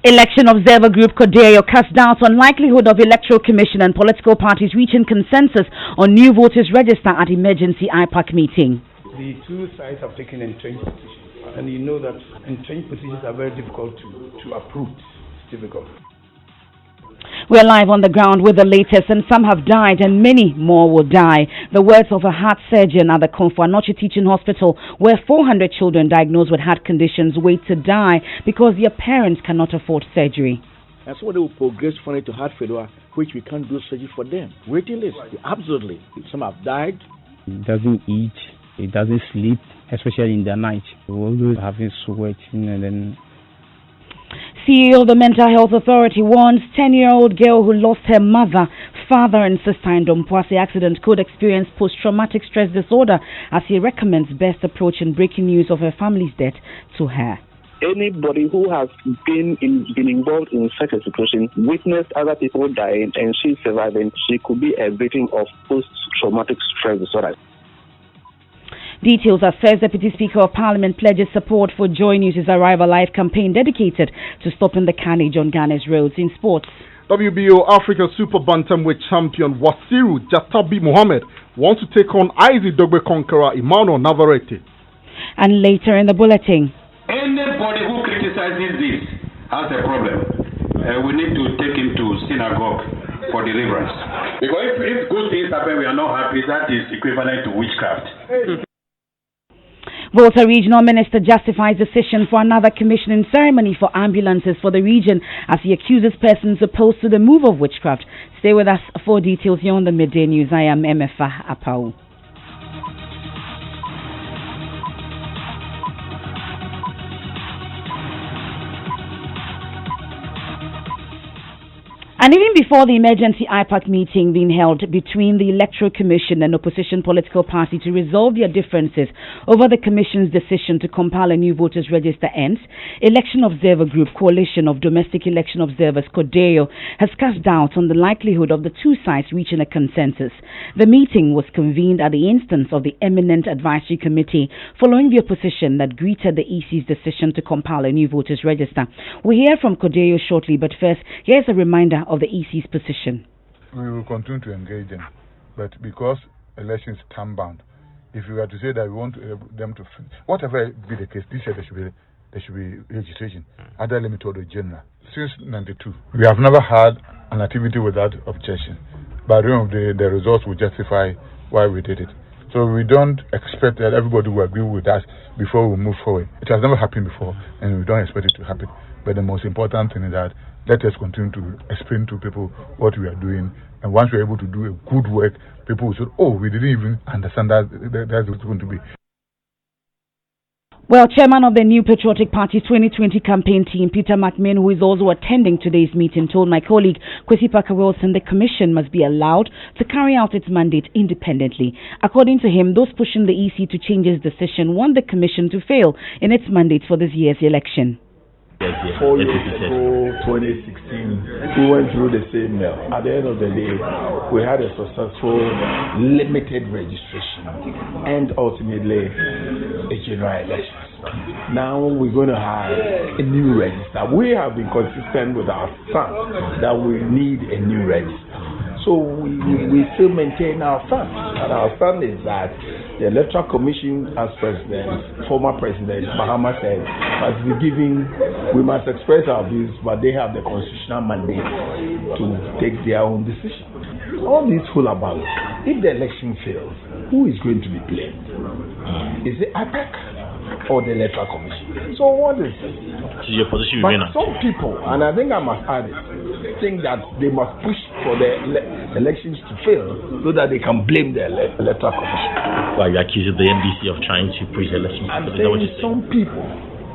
Election Observer Group Kodeo cast doubts on likelihood of Electoral Commission and political parties reaching consensus on new voters register at emergency IPAC meeting. The two sides have taken entrenched positions, and you know that entrenched positions are very difficult to approve. It's difficult. We're live on the ground with the latest, and some have died and many more will die. The words of a heart surgeon at the Komfo Anokye Teaching Hospital, where 400 children diagnosed with heart conditions wait to die because their parents cannot afford surgery. That's why they will progress funding to heart failure, which we can't do surgery for them. Waiting list, absolutely. Some have died. It doesn't eat, it doesn't sleep, especially in the night. We're always having sweating and then. CEO of the Mental Health Authority warns 10-year-old girl who lost her mother, father and sister in Dompoase accident could experience post-traumatic stress disorder, as he recommends best approach in breaking news of her family's death to her. Anybody who has been involved in such a situation, witnessed other people dying and she's surviving, she could be a victim of post-traumatic stress disorder. Details as First Deputy Speaker of Parliament pledges support for Joy News' Arrive Alive campaign dedicated to stopping the carnage on Ghana's roads. In sports, WBO Africa Super Bantamweight champion Wasiru Jatabi Mohammed wants to take on Izzy Dogbe conqueror Emmanuel Navarrete. And later in the bulletin, anybody who criticizes this has a problem. We need to take him to synagogue for deliverance. Because if good things happen, we are not happy. That is equivalent to witchcraft. Volta Regional Minister justifies decision for another commissioning ceremony for ambulances for the region as he accuses persons opposed to the move of witchcraft. Stay with us for details here on the Midday News. I am Emefa Apawu. And even before the emergency IPAC meeting being held between the Electoral Commission and opposition political party to resolve their differences over the Commission's decision to compile a new voters register ends, Election Observer Group Coalition of Domestic Election Observers Kodeo has cast doubts on the likelihood of the two sides reaching a consensus. The meeting was convened at the instance of the Eminent Advisory Committee following the opposition that greeted the EC's decision to compile a new voters register. We'll hear from Kodeo shortly, but first, here's a reminder of the EC's position. We will continue to engage them, but because elections time bound, if we were to say that we want them to, whatever be the case, this year there should be registration. Other limit to the general. Since '92, we have never had an activity without objection. By the end of the results will justify why we did it. So we don't expect that everybody will agree with us before we move forward. It has never happened before, and we don't expect it to happen. But the most important thing is that let us continue to explain to people what we are doing. And once we're able to do a good work, people will say, oh, we didn't even understand that's what it's going to be. Well, chairman of the New Patriotic Party's 2020 campaign team, Peter McMahon, who is also attending today's meeting, told my colleague Kwesi Parker-Wilson the commission must be allowed to carry out its mandate independently. According to him, those pushing the EC to change its decision want the commission to fail in its mandate for this year's election. 4 years ago, 2016, we went through the same mill. At the end of the day, we had a successful limited registration and ultimately a general election. Now we're going to have a new register. We have been consistent with our stand that we need a new register. So we still maintain our stand. And our stand is that the Electoral Commission, as president, former president Mahama said, must be given, we must express our views, but they have the constitutional mandate to take their own decision. All this full about, if the election fails, who is going to be blamed? Is it IPAC or the Electoral Commission? So what is it? So your position but some people, and I think I must add it, think that they must push for the elections to fail so that they can blame the Electoral Commission. Well, you're accusing the NDC of trying to push elections. I'm saying some people,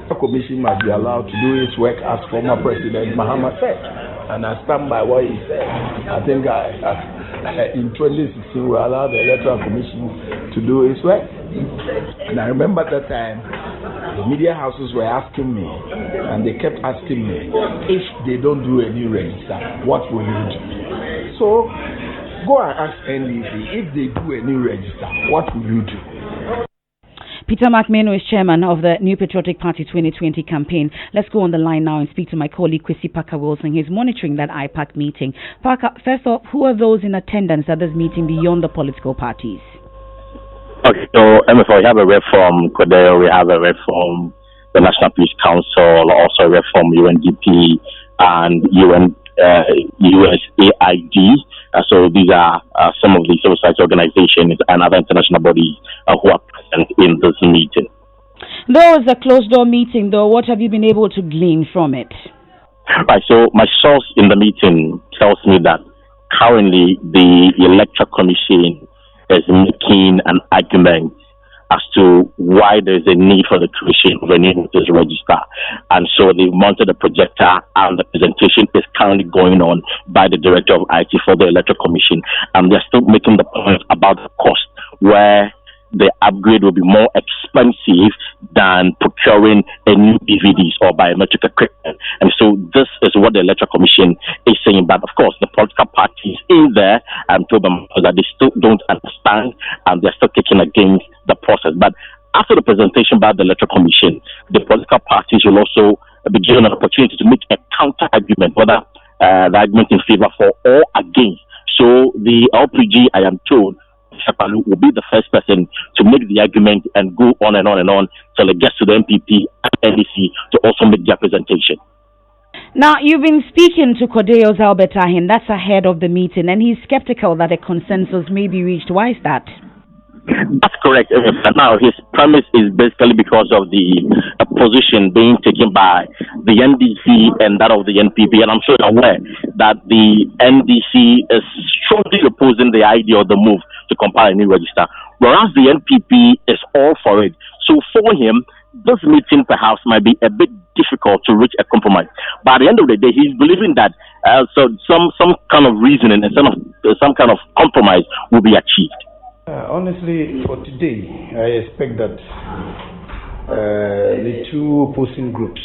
the commission must be allowed to do its work as former President Mahama said. And I stand by what he said. I think in 2016 we allowed the Electoral Commission to do its work. And I remember that time the media houses were asking me, and they kept asking me, if they don't do a new register, what will you do? So go and ask NDC, if they do a new register, what will you do? Peter McMahon is chairman of the New Patriotic Party 2020 campaign. Let's go on the line now and speak to my colleague Kwesi Parker Wilson. He's monitoring that IPAC meeting. Parker, first off, who are those in attendance at this meeting beyond the political parties? Okay, so Emefa, we have a rep from Kodeo, we have a rep from the National Peace Council, also a rep from UNDP and USAID. So these are some of the civil society organizations and other international bodies who are present in this meeting. Though it's a closed-door meeting, though, what have you been able to glean from it? Right, so my source in the meeting tells me that currently the Electoral Commission is making an argument as to why there's a need for the creation of a new voters register. And so they mounted a projector, and the presentation is currently going on by the Director of IT for the Electoral Commission. And they're still making the point about the cost, where the upgrade will be more expensive than procuring a new DVDs or biometric equipment. And so this is what the Electoral Commission is saying. But of course, the political parties in there told them that they still don't understand and they're still kicking against the process. But after the presentation by the Electoral Commission, the political parties will also be given an opportunity to make a counter argument, whether the argument in favor for or against. So the LPG, I am told, Apawu will be the first person to make the argument and go on and on and on till it gets to the MPP and NDC to also make their presentation. Now, you've been speaking to Kodeo's Albert Ahin, that's ahead of the meeting, and he's skeptical that a consensus may be reached. Why is that? That's correct. Now, his premise is basically because of the position being taken by the NDC and that of the NPP. And I'm sure you're aware that the NDC is strongly opposing the idea of the move to compile a new register, whereas the NPP is all for it. So for him, this meeting perhaps might be a bit difficult to reach a compromise. But at the end of the day, he's believing that some kind of reasoning and some kind of compromise will be achieved. Honestly, for today, I expect that the two opposing groups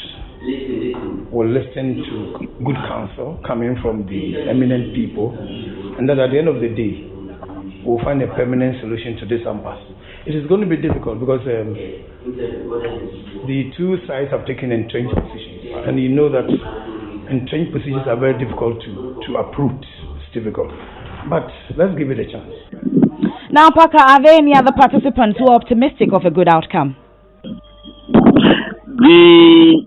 will listen to good counsel coming from the eminent people, and that at the end of the day, we'll find a permanent solution to this impasse. It is going to be difficult because the two sides have taken entrenched positions, and you know that entrenched positions are very difficult to uproot. It's difficult, but let's give it a chance. Now, Parker, are there any other participants who are optimistic of a good outcome? The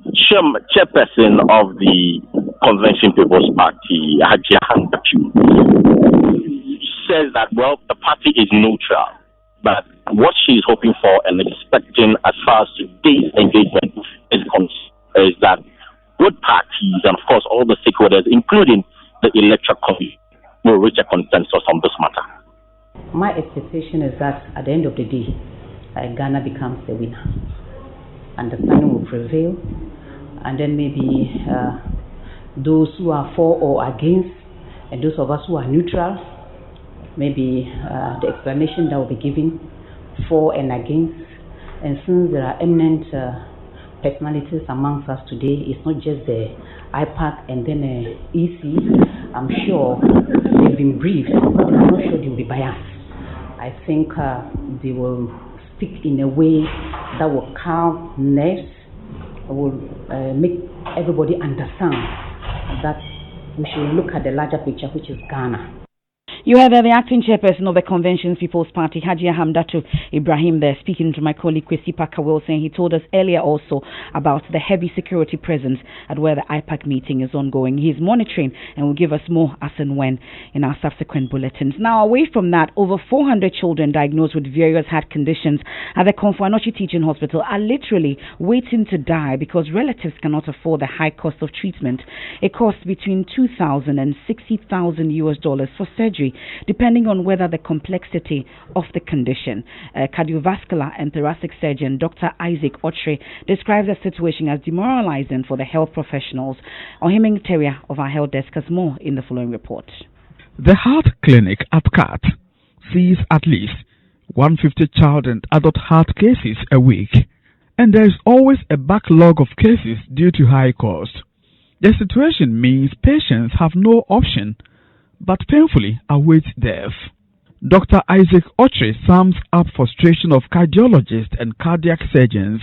chairperson of the Convention People's Party, Haji Apawu, says that, well, the party is neutral, but what she is hoping for and expecting as far as today's engagement is that both parties and, of course, all the stakeholders, including the Electoral Commission, will reach a consensus on this matter. My expectation is that at the end of the day, Ghana becomes the winner. Understanding will prevail, and then maybe those who are for or against, and those of us who are neutral, maybe the explanation that will be given for and against. And since there are eminent personalities amongst us today, it's not just the IPAC and then EC. I'm sure they've been briefed, and I'm not sure they'll be biased. I think they will speak in a way that will calm nerves, will make everybody understand that we should look at the larger picture, which is Ghana. You heard the acting chairperson of the Convention People's Party, Haji Hamdatu Ibrahim, there speaking to my colleague Kwesi Parker Wilson. He told us earlier also about the heavy security presence at where the IPAC meeting is ongoing. He's monitoring and will give us more as and when in our subsequent bulletins. Now, away from that, over 400 children diagnosed with various heart conditions at the Konfuanochi Teaching Hospital are literally waiting to die because relatives cannot afford the high cost of treatment. It costs between $2,000 and $60,000 for surgery, depending on whether the complexity of the condition. Cardiovascular and thoracic surgeon Dr. Isaac Otre describes the situation as demoralizing for the health professionals. Ohiming Teria of our health desk has more in the following report. The heart clinic at CAT sees at least 150 child and adult heart cases a week, and there is always a backlog of cases due to high cost. The situation means patients have no option but painfully await death. Dr. Isaac Oche sums up frustration of cardiologists and cardiac surgeons.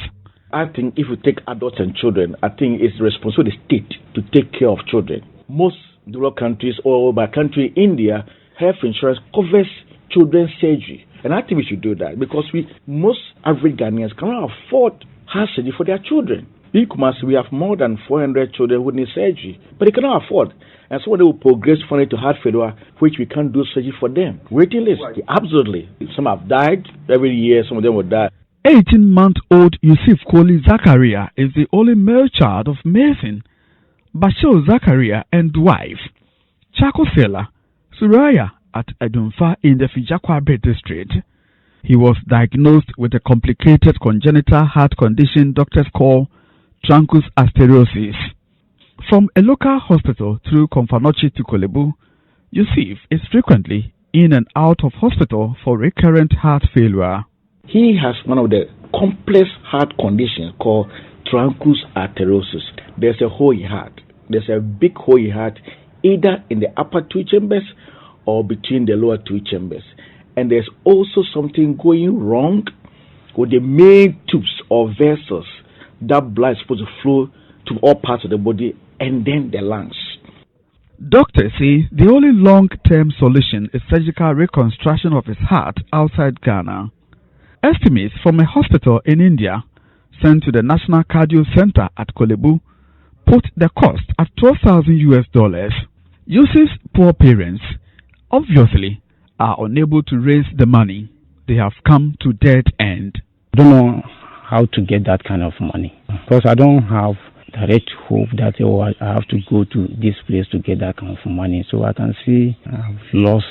I think if you take adults and children, I think it's the responsibility of the state to take care of children. Most developed countries, or by country, India, health insurance covers children's surgery. And I think we should do that because most average Ghanaians cannot afford heart surgery for their children. In Kumasi, we have more than 400 children who need surgery, but they cannot afford. And so they will progress finally to heart failure, which we can't do surgery for them. Waiting list, absolutely. Some have died every year, some of them will die. 18-month-old Yusuf Koli Zakaria is the only male child of Mason, Bashir Zakaria, and wife, Chako Sela, Suraya at Edunfa in the Fijakwabe district. He was diagnosed with a complicated congenital heart condition doctors call truncus arteriosus. From a local hospital through Konfanochi to Kolebu, Yusuf is frequently in and out of hospital for recurrent heart failure. He has one of the complex heart conditions called truncus arteriosus. There's a hole in heart. There's a big hole in heart either in the upper two chambers or between the lower two chambers. And there's also something going wrong with the main tubes or vessels that blood is supposed to flow to all parts of the body and then the lungs. Doctors say the only long-term solution is surgical reconstruction of his heart outside Ghana. Estimates from a hospital in India sent to the National Cardio Center at Kolebu put the cost at $12,000. Yusuf's poor parents obviously are unable to raise the money. They have come to dead end. I don't know how to get that kind of money because I don't have direct hope that I have to go to this place to get that kind of money. So I can see I've lost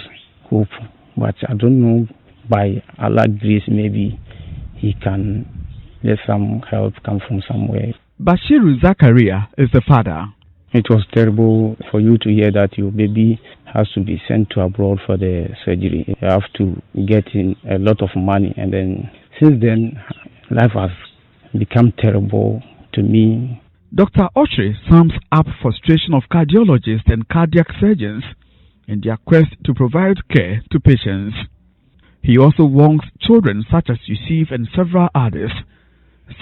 hope, but I don't know. By Allah's grace, maybe he can let some help come from somewhere. Bashiru Zakaria is the father. It was terrible for you to hear that your baby has to be sent to abroad for the surgery. You have to get in a lot of money, and then since then, life has become terrible to me. Dr. Oche sums up frustration of cardiologists and cardiac surgeons in their quest to provide care to patients. He also warns children such as Yusuf and several others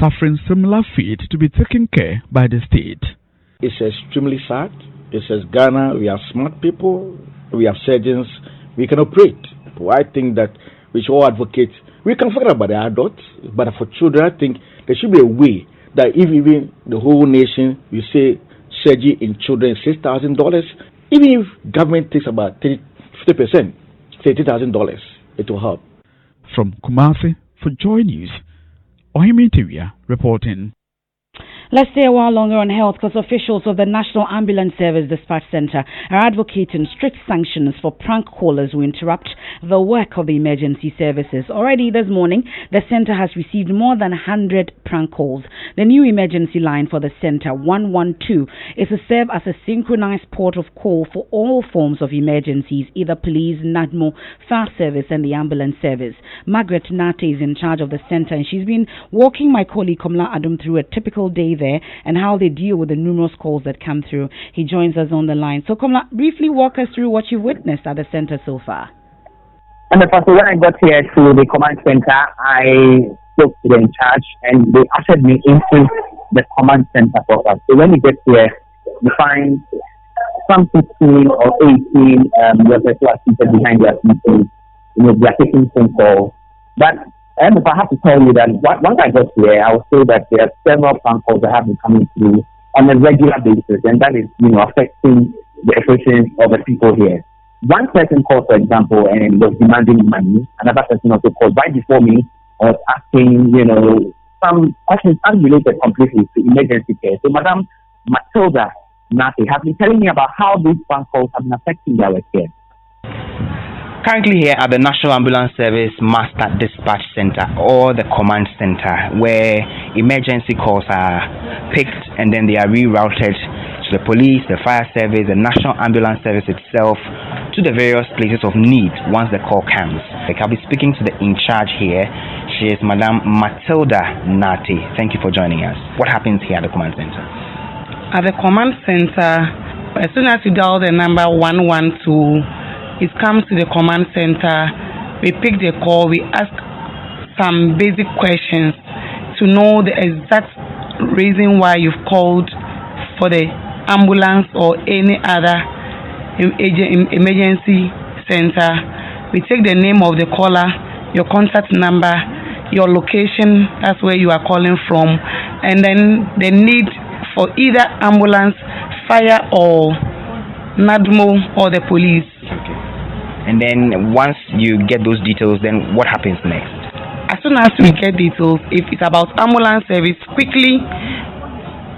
suffering similar fate to be taken care by the state. It's extremely sad. It says Ghana, we have smart people, we have surgeons, we can operate. I think that we should all advocate. We can forget about the adults, but for children, I think there should be a way that if even the whole nation, you say surgery in children is $6,000, even if government takes about 50%, say $30,000. It will help. From Kumasi for Joy News, Ohimi Tiwia reporting. Let's stay a while longer on health because officials of the National Ambulance Service Dispatch Center are advocating strict sanctions for prank callers who interrupt the work of the emergency services. Already this morning, the center has received more than 100 prank calls. The new emergency line for the center, 112, is to serve as a synchronized port of call for all forms of emergencies, either police, NADMO, fire service, and the ambulance service. Margaret Nate is in charge of the center, and she's been walking my colleague Komla Adam through a typical day there and how they deal with the numerous calls that come through. He joins us on the line. So, Komla, briefly walk us through what you've witnessed at the center so far. And so when I got here to the command center, I spoke to the in charge and they ushered me into the command center for us. So when you get here, you find some 15 or 18 workers who are seated behind their people. They are taking phone calls. But if I have to tell you that once I got here, I will say that there are several phone calls that have been coming through on a regular basis, and that is, affecting the efficiency of the people here. One person called, for example, and was demanding money. Another person also called right before me, was asking, some questions unrelated completely to emergency care. So Madam Matilda Nati has been telling me about how these phone calls have been affecting their care. Currently here at the National Ambulance Service Master Dispatch Center or the Command Center, where emergency calls are picked and then they are rerouted to the police, the fire service, the National Ambulance Service itself, to the various places of need once the call comes. I'll be speaking to the in charge here. She is Madam Matilda Nati. Thank you for joining us. What happens here at the Command Center? At the Command Center, as soon as you dial the number 112, it comes to the command center we pick the call, we ask some basic questions to know the exact reason why you've called for the ambulance or any other emergency center. We take the name of the caller, your contact number, your location, that's where you are calling from, and then the need for either ambulance, fire, or NADMO or the police. Okay. And then once you get those details, then what happens next? As soon as we get details, if it's about ambulance service, quickly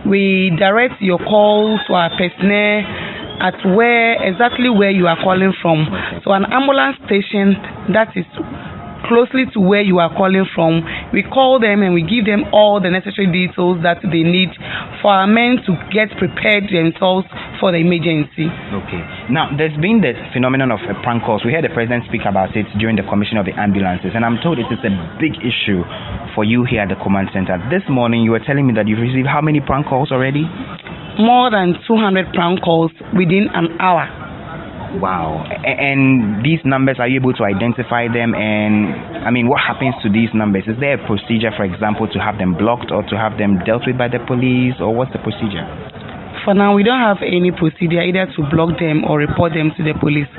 we direct your call to our personnel at exactly where you are calling from. Okay. So an ambulance station that is closely to where you are calling from, we call them and we give them all the necessary details that they need for our men to get prepared themselves for the emergency. Okay. Now, there's been the phenomenon of prank calls. We heard the president speak about it during the commission of the ambulances, and I'm told it is a big issue for you here at the command center. This morning, you were telling me that you've received how many prank calls already? More than 200 prank calls within an hour. Wow. And these numbers, are you able to identify them? And I mean, what happens to these numbers? Is there a procedure, for example, to have them blocked or to have them dealt with by the police, or what's the procedure? For now, we don't have any procedure either to block them or report them to the police.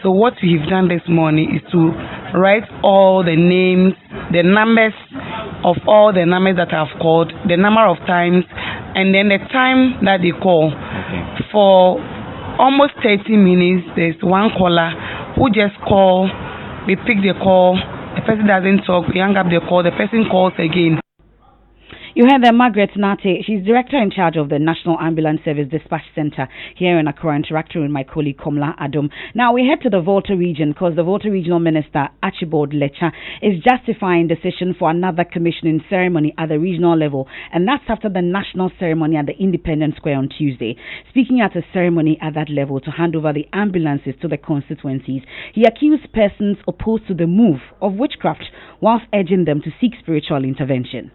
So what we've done this morning is to write all the names, the numbers of all the numbers that I've called, the number of times, and then the time that they call. Okay. For almost 30 minutes, there's one caller who just call, we pick the call, the person doesn't talk, we hang up the call, the person calls again. You heard that Margaret Nate, she's director in charge of the National Ambulance Service Dispatch Center here in Accra, interacting with my colleague Komla Adom. Now we head to the Volta region because the Volta Regional Minister Archibald Lecha is justifying decision for another commissioning ceremony at the regional level, and that's after the national ceremony at the Independence Square on Tuesday. Speaking at a ceremony at that level to hand over the ambulances to the constituencies, he accused persons opposed to the move of witchcraft whilst urging them to seek spiritual intervention.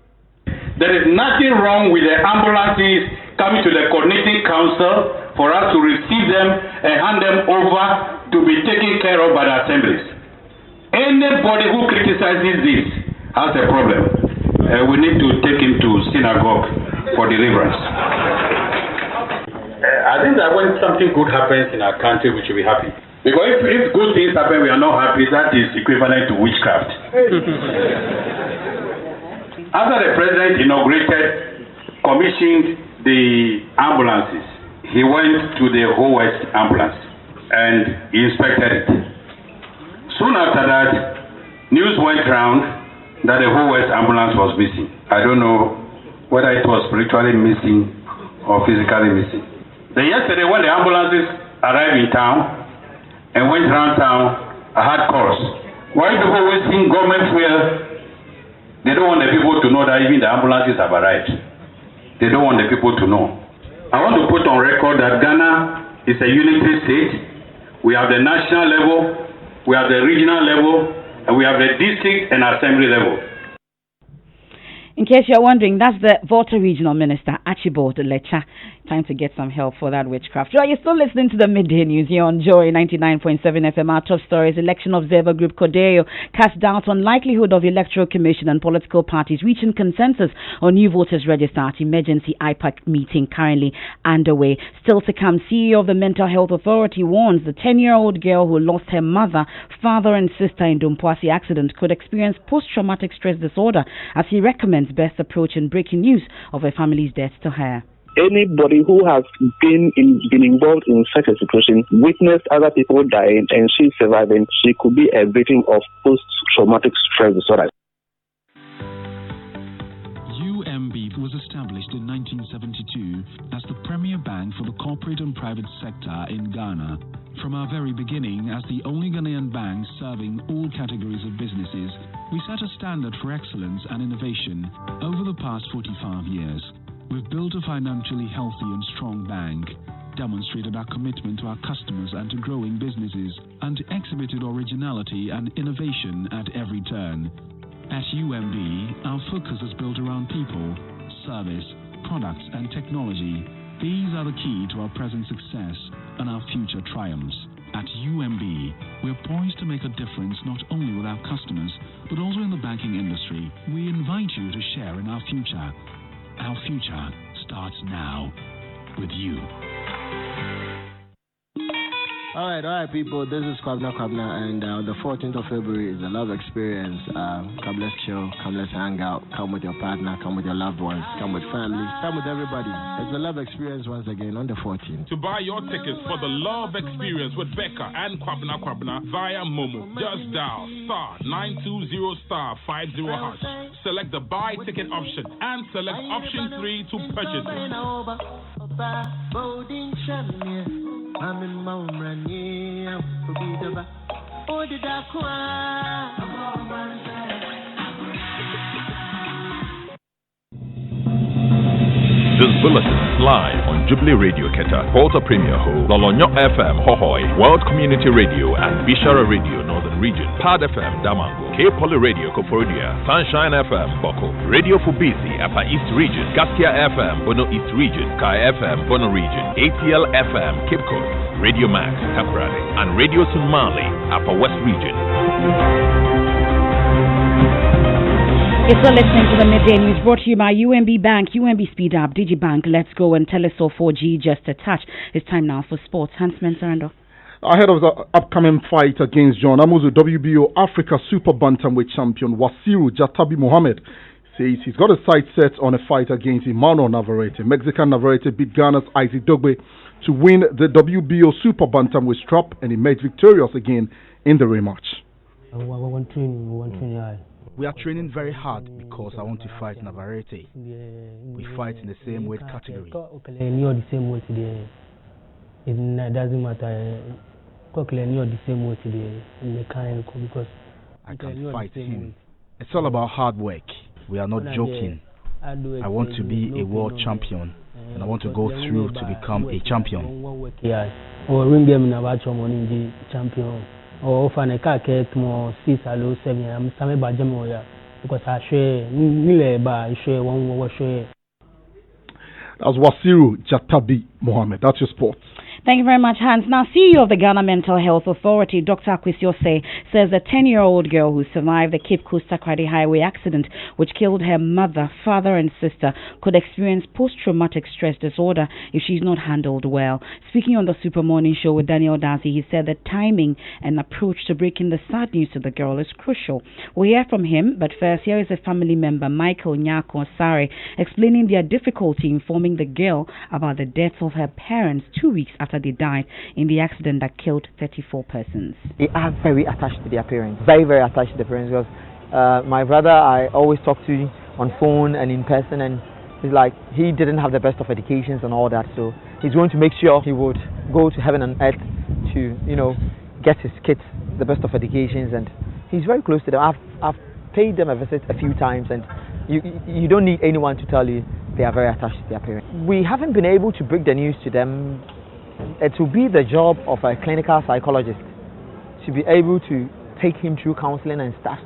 There is nothing wrong with the ambulances coming to the coordinating council for us to receive them and hand them over to be taken care of by the assemblies. Anybody who criticizes this has a problem. We need to take him to synagogue for deliverance. I think that when something good happens in our country, we should be happy. Because if good things happen, we are not happy, that is equivalent to witchcraft. After the president commissioned the ambulances, he went to the Whole West ambulance and he inspected it. Soon after that, news went round that the Whole West ambulance was missing. I don't know whether it was spiritually missing or physically missing. Then yesterday, when the ambulances arrived in town and went around town, I had calls. Why do we wasting government fuel? They don't want the people to know that even the ambulances have arrived. They don't want the people to know. I want to put on record that Ghana is a unitary state. We have the national level, we have the regional level, and we have the district and assembly level. In case you're wondering, that's the Volta Regional Minister, Archibald Lecha. Time to get some help for that witchcraft. Well, you're still listening to the Midday News here on Joy 99.7 FM. Our top stories: Election Observer Group Codeo cast doubt on likelihood of Electoral Commission and political parties reaching consensus on new voters register at emergency IPAC meeting currently underway. Still to come, CEO of the Mental Health Authority warns the 10-year-old girl who lost her mother, father and sister in Dompoasi accident could experience post-traumatic stress disorder, as he recommends best approach in breaking news of her family's death to her. Anybody who has been involved in such a situation, witnessed other people dying, and she's surviving, she could be a victim of post-traumatic stress disorder. UMB was established in 1972 as the premier bank for the corporate and private sector in Ghana. From our very beginning, as the only Ghanaian bank serving all categories of businesses, we set a standard for excellence and innovation over the past 45 years. We've built a financially healthy and strong bank, demonstrated our commitment to our customers and to growing businesses, and exhibited originality and innovation at every turn. At UMB, our focus is built around people, service, products, and technology. These are the key to our present success and our future triumphs. At UMB, we're poised to make a difference not only with our customers, but also in the banking industry. We invite you to share in our future. Our future starts now with you. All right, people. This is Kwabna, and the 14th of February is a love experience. Come, let's chill. Come, let's hang out. Come with your partner. Come with your loved ones. Come with family. Come with everybody. It's a love experience once again on the 14th. To buy your tickets for the love experience with Becca and Kwabna via Momo, just dial *920*50#. Select the buy ticket option and select option 3 to purchase it. I'm in Maumrani, This bulletin is live on Jubilee Radio Keta, Porta Premier Ho, Lolonyo FM Hohoi, World Community Radio and Bishara Radio Northern Region, Pad FM Damango, K Poly Radio Kofodia, Sunshine FM Boko, Radio Fubisi Upper East Region, Gaskia FM Bono East Region, Kai FM Bono Region, ATL FM Cape Coast, Radio Max Taprade, and Radio Somali Upper West Region. Yes, so listening to the Midday News brought to you by UMB Bank, UMB Speed Up, DigiBank, Let's Go, and Teleso 4G Just a Touch. It's time now for sports. Hans-Man Sarando. Ahead of the upcoming fight against John Amuzu, WBO Africa Super Bantamweight champion Wasiru Jatabi Mohammed says he's got a sight set on a fight against Emmanuel Navarrete. Mexican Navarrete beat Ghana's Isaac Dogbe to win the WBO Super Bantamweight strap and emerged victorious again in the rematch. We are training very hard because I want to fight Navarrete. We fight in the same weight category. It doesn't matter. The same weight because I can fight him. It's all about hard work. We are not joking. I want to be a world champion and I want to go through to become a champion. Or fan a car more 6 or 7. I'm some Bajamoya because I share Nile by share one share. As Wasiru Jatabi Mohammed, that's your sports. Thank you very much, Hans. Now, CEO of the Ghana Mental Health Authority, Dr. Akwesiose, says a 10-year-old girl who survived the Cape Coast Takoradi Highway accident, which killed her mother, father, and sister, could experience post-traumatic stress disorder if she's not handled well. Speaking on the Super Morning Show with Daniel Darcy, he said the timing and approach to breaking the sad news to the girl is crucial. We'll hear from him, but first, here is a family member, Michael Nyako Sare, explaining their difficulty informing the girl about the death of her parents 2 weeks after they died in the accident that killed 34 persons. They are very attached to their parents, very attached to their parents, because my brother I always talk to on phone and in person, and he's like, he didn't have the best of educations and all that, so he's going to make sure he would go to heaven and earth to, get his kids the best of educations, and he's very close to them. I've paid them a visit a few times, and you don't need anyone to tell you they are very attached to their parents. We haven't been able to break the news to them. It will be the job of a clinical psychologist to be able to take him through counseling and stuff.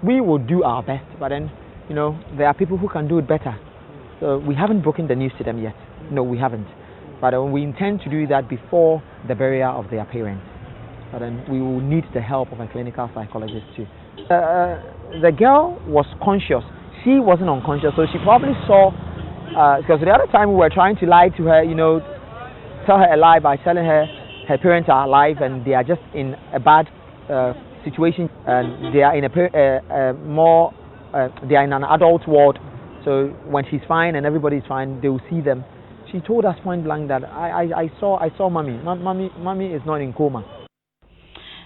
We will do our best, but then, there are people who can do it better. So we haven't broken the news to them yet. No, we haven't. But we intend to do that before the burial of their parents. But then we will need the help of a clinical psychologist too. The girl was conscious. She wasn't unconscious, so she probably saw, because the other time we were trying to lie to her, tell her a lie by telling her her parents are alive and they are just in a bad situation, and they are in they are in an adult ward. So when she's fine and everybody's fine, they will see them. She told us point blank that I saw mommy. Mommy is not in coma.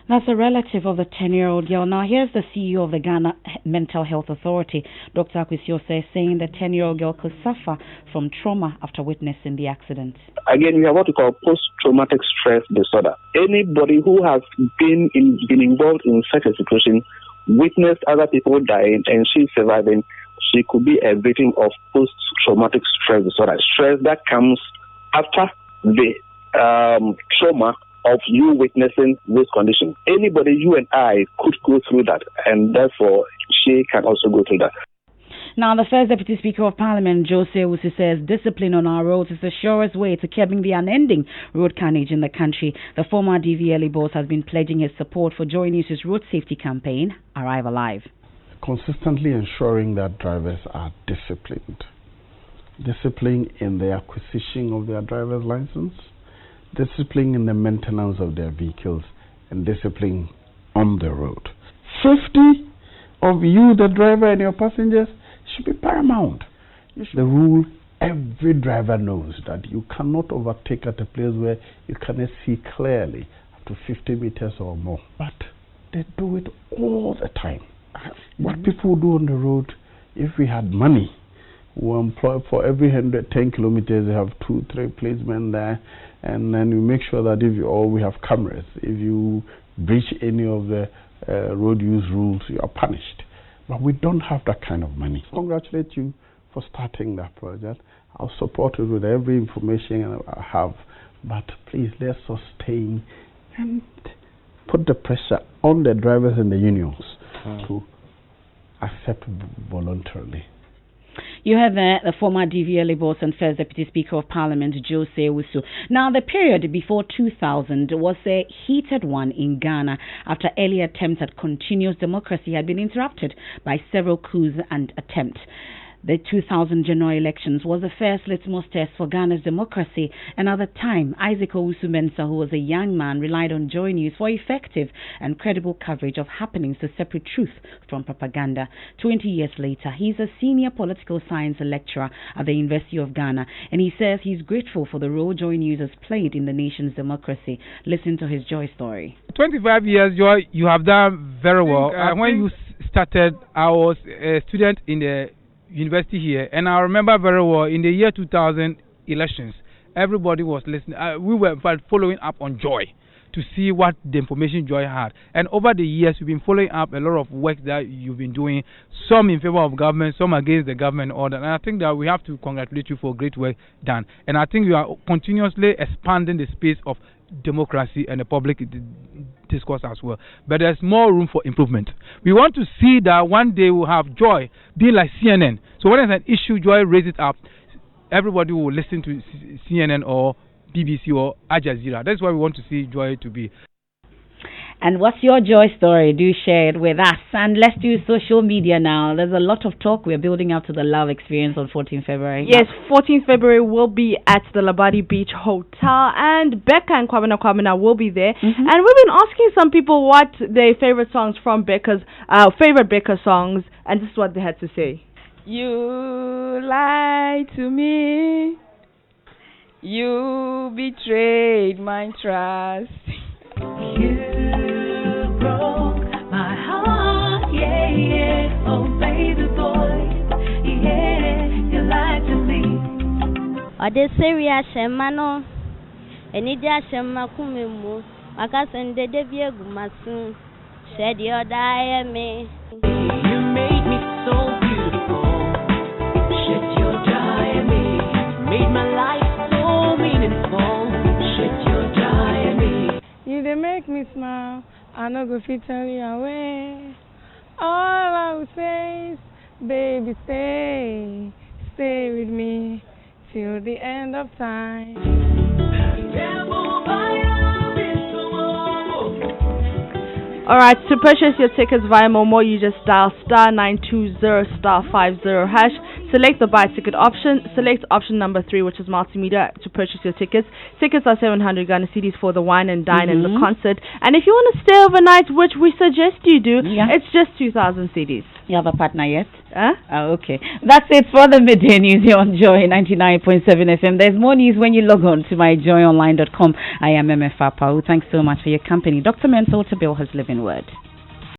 That's a relative of the 10-year-old girl. Now, here's the CEO of the Ghana Mental Health Authority, Dr. Akwesiose, saying the 10-year-old girl could suffer from trauma after witnessing the accident. Again, we have what we call post-traumatic stress disorder. Anybody who has been involved in such a situation, witnessed other people dying, and she's surviving, she could be a victim of post-traumatic stress disorder. Stress that comes after the trauma of you witnessing this condition. Anybody, you and I, could go through that, and therefore she can also go through that. Now, the first Deputy Speaker of Parliament, Jose Wusu, says discipline on our roads is the surest way to curbing the unending road carnage in the country. The former DVLA boss has been pledging his support for Joy News' road safety campaign, Arrive Alive. Consistently ensuring that drivers are disciplined. Discipline in the acquisition of their driver's license, discipline in the maintenance of their vehicles, and discipline on the road. Safety of you, the driver, and your passengers should be paramount. The rule every driver knows that you cannot overtake at a place where you cannot see clearly up to 50 meters or more. But they do it all the time. What people do on the road, if we had money, we employ for every 110 kilometers, they have 2-3 policemen there, and then we make sure that we have cameras. If you breach any of the road use rules, you are punished. But we don't have that kind of money. Congratulate you for starting that project. I'll support it with every information I have. But please, let's sustain and put the pressure on the drivers and the unions to accept voluntarily. You have the former DVLA boss and first Deputy Speaker of Parliament, Jose Wusu. Now, the period before 2000 was a heated one in Ghana after early attempts at continuous democracy had been interrupted by several coups and attempts. The 2000 general elections was the first litmus test for Ghana's democracy, and at the time, Isaac Owusu-Mensah, who was a young man, relied on Joy News for effective and credible coverage of happenings to separate truth from propaganda. 20 years later, he's a senior political science lecturer at the University of Ghana, and he says he's grateful for the role Joy News has played in the nation's democracy. Listen to his joy story. 25 years, Joy, you have done very well. When you started, I was a student in the university here, and I remember very well in the year 2000 elections, everybody was listening. We were following up on Joy to see what the information Joy had, and over the years we've been following up a lot of work that you've been doing, some in favor of government, some against the government order, and I think that we have to congratulate you for great work done, and I think you are continuously expanding the space of democracy and the public discourse as well. But there's more room for improvement. We want to see that one day we'll have Joy be like CNN. So when there's an issue, Joy raises it up. Everybody will listen to CNN or BBC or Al Jazeera. That's what we want to see Joy to be. And what's your joy story? Do share it with us. And let's do social media now. There's a lot of talk. We're building up to the Love Experience on 14th February. Yes, 14th February will be at the Labadi Beach Hotel, and Becca and Kwabena will be there. And we've been asking some people what their favorite songs from Becca's favorite Becca songs, and this is what they had to say. You lied to me. You betrayed my trust. You broke my heart, yeah, yeah. Oh, baby boy, yeah, you lied to me. Odesseria Shemano, Enija Shemakumemo, Makasende Devia Gumasun, shed your die me. You made me so beautiful, shed your die me, made my life so meaningful, shed your die me. You they make me smile, I no go fit tell you away. All I will say is, baby, stay, stay with me till the end of time. Alright, to purchase your tickets via Momo, you just dial *920*50#. Select the buy ticket option. Select option number 3, which is multimedia, to purchase your tickets. Tickets are 700 Ghana cedis for the wine and dine and the concert. And if you want to stay overnight, which we suggest you do, it's just 2,000 cedis. You have a partner yet? Oh, okay. That's it for the midday news here on Joy 99.7 FM. There's more news when you log on to myjoyonline.com. I am Emefa Apawu. Thanks so much for your company. Dr. Mensah Bill has living word.